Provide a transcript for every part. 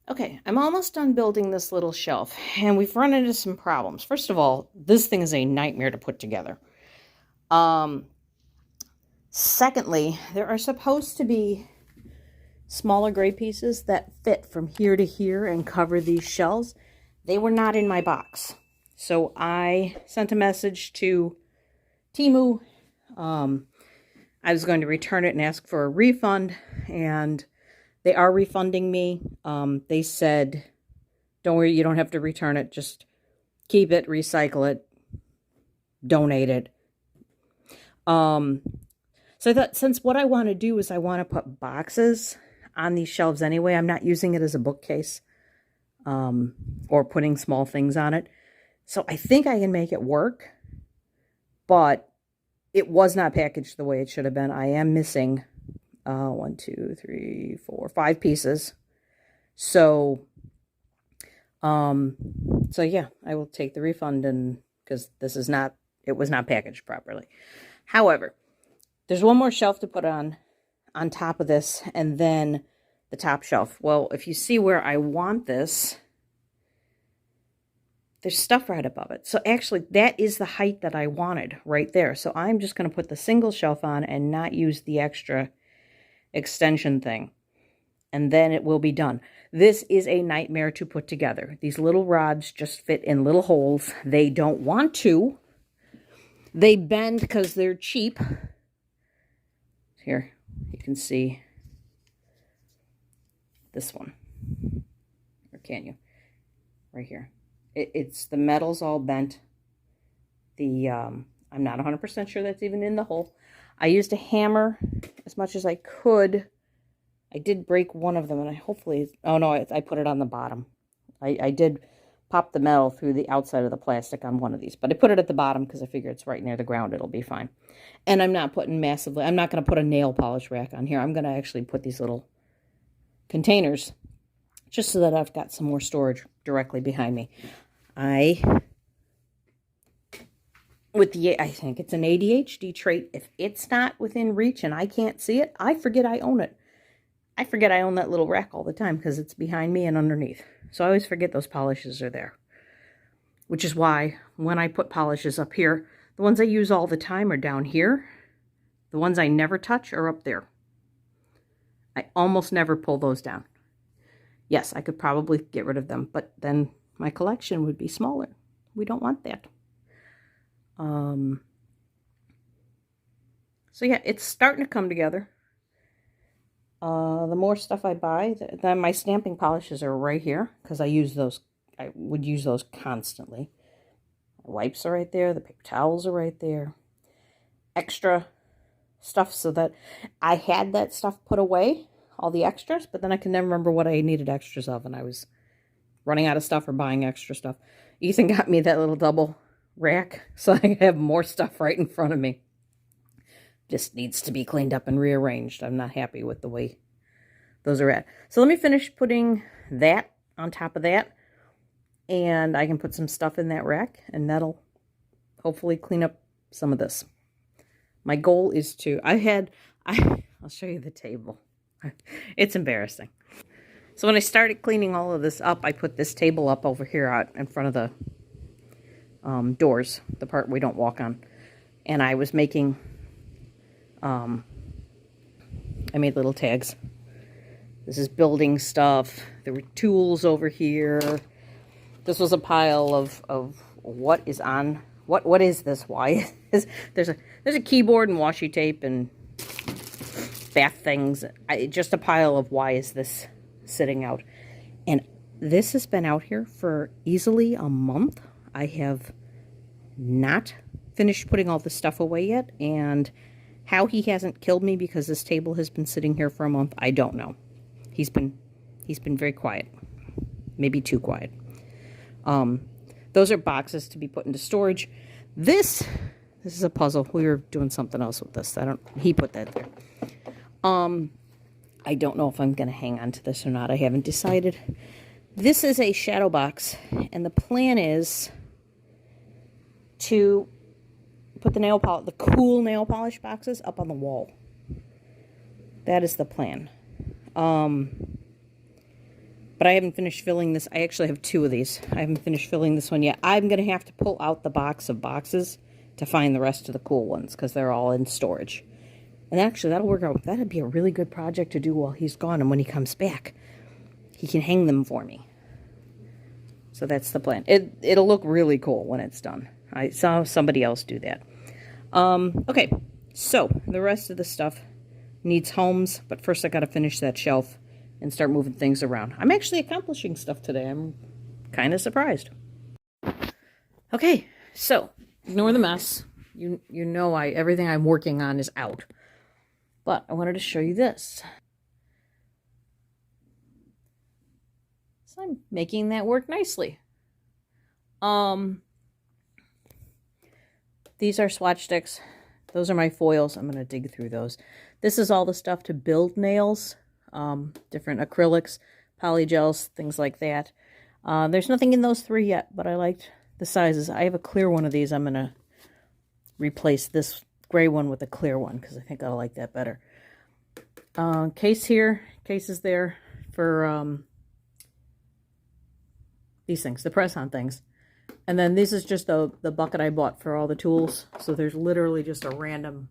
Okay, I'm almost done building this little shelf, and we've run into some problems. First of all, this thing is a nightmare to put together. Um, Secondly, there are supposed to be smaller gray pieces that fit from here to here and cover these shelves. They were not in my box. So I sent a message to Temu. I was going to return it and ask for a refund, and they are refunding me. They said, don't worry, you don't have to return it. Just keep it, recycle it, donate it. So I thought, since what I want to do is I want to put boxes on these shelves anyway, I'm not using it as a bookcase or putting small things on it. So I think I can make it work, but it was not packaged the way it should have been. I am missing 1, 2, 3, 4, 5 pieces. So yeah, I will take the refund, and because it was not packaged properly. However, there's one more shelf to put on top of this, and then the top shelf. Well, if you see where I want this, there's stuff right above it. So actually, that is the height that I wanted right there. So I'm just going to put the single shelf on and not use the extra extension thing. And then it will be done. This is a nightmare to put together. These little rods just fit in little holes. They don't want to. They bend because they're cheap. Here, you can see this one. Or can you? Right here. It's the metal's all bent. I'm not 100% sure that's even in the hole. I used a hammer as much as I could. I did break one of them, and oh no, I put it on the bottom. I did pop the metal through the outside of the plastic on one of these, but I put it at the bottom because I figure it's right near the ground. It'll be fine. And I'm not going to put a nail polish rack on here. I'm going to actually put these little containers just so that I've got some more storage directly behind me. I think it's an ADHD trait. If it's not within reach and I can't see it, I forget I own it. I forget I own that little rack all the time because it's behind me and underneath. So I always forget those polishes are there. Which is why when I put polishes up here, the ones I use all the time are down here. The ones I never touch are up there. I almost never pull those down. Yes, I could probably get rid of them, but then my collection would be smaller. We don't want that. So yeah, it's starting to come together. The more stuff I buy, then my stamping polishes are right here because I would use those constantly. My wipes are right there. The paper towels are right there. Extra stuff so that I had that stuff put away, all the extras, but then I can never remember what I needed extras of, and I was running out of stuff or buying extra stuff. Ethan got me that little double rack so I have more stuff right in front of me. Just needs to be cleaned up and rearranged. I'm not happy with the way those are at. So let me finish putting that on top of that, and I can put some stuff in that rack, and that'll hopefully clean up some of this. My goal is to, I'll show you the table. It's embarrassing. So when I started cleaning all of this up, I put this table up over here out in front of the doors, the part we don't walk on. And I was making, I made little tags. This is building stuff. There were tools over here. This was a pile of what is on, what is this? Why is there's a keyboard and washi tape and bath things. Just a pile of why is this sitting out. And this has been out here for easily a month. I have not finished putting all the stuff away yet, and how he hasn't killed me because this table has been sitting here for a month, I don't know. He's been very quiet. Maybe too quiet. Those are boxes to be put into storage. This is a puzzle. We were doing something else with this. He put that there. I don't know if I'm going to hang on to this or not. I haven't decided. This is a shadow box, and the plan is to put the cool nail polish boxes up on the wall. That is the plan. But I haven't finished filling this. I actually have 2 of these. I haven't finished filling this one yet. I'm going to have to pull out the box of boxes to find the rest of the cool ones because they're all in storage. And actually, that'll work out. That'd be a really good project to do while he's gone, and when he comes back, he can hang them for me. So that's the plan. It'll look really cool when it's done. I saw somebody else do that. Okay, so the rest of the stuff needs homes, but first I got to finish that shelf and start moving things around. I'm actually accomplishing stuff today. I'm kind of surprised. Okay, so ignore the mess. You know everything I'm working on is out. But I wanted to show you this. So I'm making that work nicely. These are swatch sticks. Those are my foils. I'm going to dig through those. This is all the stuff to build nails. Different acrylics, polygels, things like that. There's nothing in those 3 yet, but I liked the sizes. I have a clear one of these. I'm going to replace this gray one with a clear one because I think I'll like that better. Case here, cases there for these things, the press-on things. And then this is just the bucket I bought for all the tools. So there's literally just a random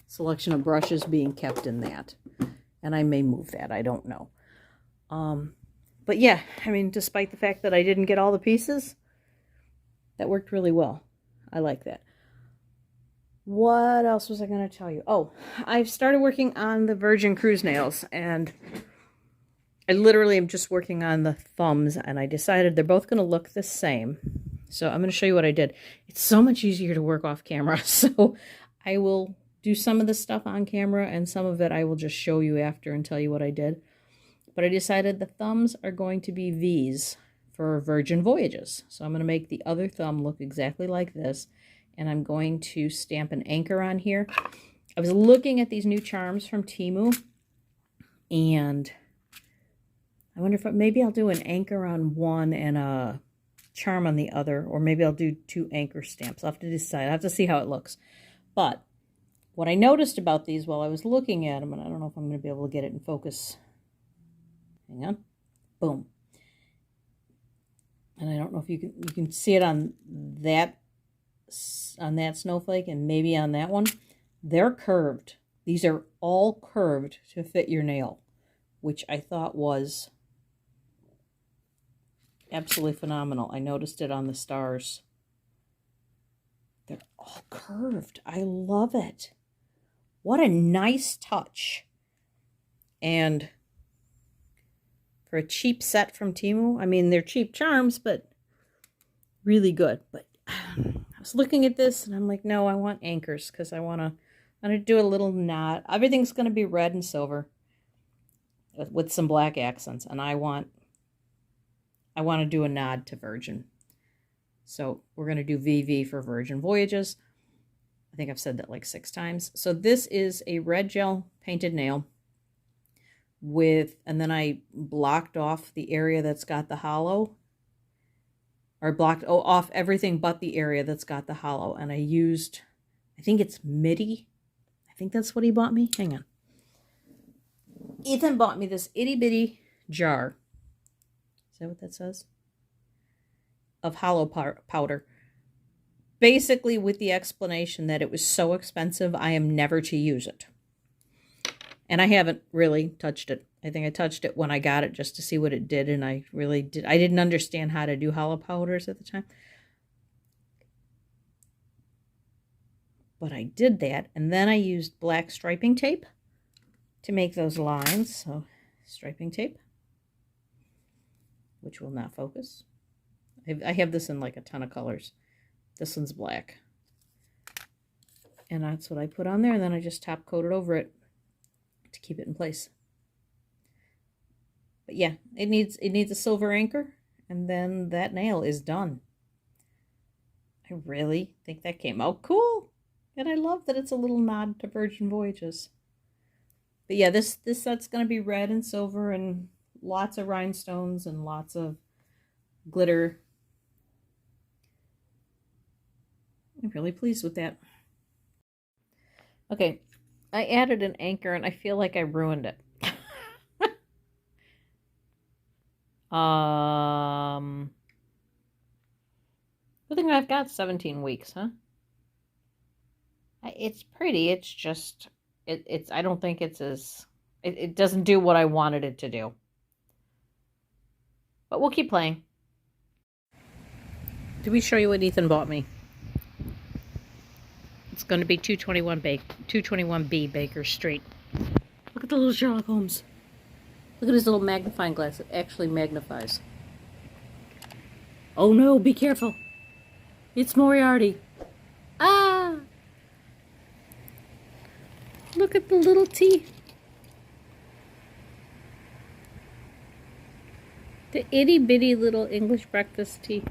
selection of brushes being kept in that. And I may move that, I don't know. But yeah, I mean, despite the fact that I didn't get all the pieces, that worked really well. I like that. What else was I going to tell you? Oh, I've started working on the Virgin Cruise nails, and I literally am just working on the thumbs, and I decided they're both going to look the same. So I'm going to show you what I did. It's so much easier to work off camera, so I will do some of the stuff on camera, and some of it I will just show you after and tell you what I did. But I decided the thumbs are going to be V's for Virgin Voyages. So I'm going to make the other thumb look exactly like this, and I'm going to stamp an anchor on here. I was looking at these new charms from Temu, and I wonder if maybe I'll do an anchor on one and a charm on the other, or maybe I'll do 2 anchor stamps. I'll have to decide. I'll have to see how it looks. But what I noticed about these while I was looking at them, and I don't know if I'm going to be able to get it in focus. Hang on. Boom. And I don't know if you can see it on that snowflake and maybe on that one. They're curved. These are all curved to fit your nail, which I thought was absolutely phenomenal. I noticed it on the stars. They're all curved. I love it. What a nice touch. And for a cheap set from Temu, I mean, they're cheap charms, but really good. But I was looking at this and I'm like, no, I want anchors because I want to do a little knot. Everything's going to be red and silver with some black accents, and I want to do a nod to Virgin. So we're going to do VV for Virgin Voyages. I think I've said that like 6 times. So this is a red gel painted nail and then I blocked off the area that's got the hollow, or blocked off everything but the area that's got the hollow. And I used, I think it's MIDI. I think that's what he bought me. Hang on. Ethan bought me this itty bitty jar. Is that what that says? Of hollow powder. Basically with the explanation that it was so expensive, I am never to use it. And I haven't really touched it. I think I touched it when I got it just to see what it did, and I didn't understand how to do hollow powders at the time. But I did that, and then I used black striping tape to make those lines. So, striping tape, which will not focus. I have this in like a ton of colors. This one's black. And that's what I put on there, and then I just top coated over it to keep it in place. But yeah, it needs a silver anchor, and then that nail is done. I really think that came out cool. And I love that it's a little nod to Virgin Voyages. But yeah, this set's going to be red and silver and lots of rhinestones and lots of glitter. I'm really pleased with that. Okay, I added an anchor and I feel like I ruined it. I think I've got 17 weeks, huh? It's pretty. It's just, I don't think it's as, it doesn't do what I wanted it to do. But we'll keep playing. Did we show you what Ethan bought me? It's going to be 221B Baker Street. Look at the little Sherlock Holmes. Look at his little magnifying glass. It actually magnifies. Oh no, be careful. It's Moriarty. Ah! Look at the little teeth. The itty bitty little English breakfast tea.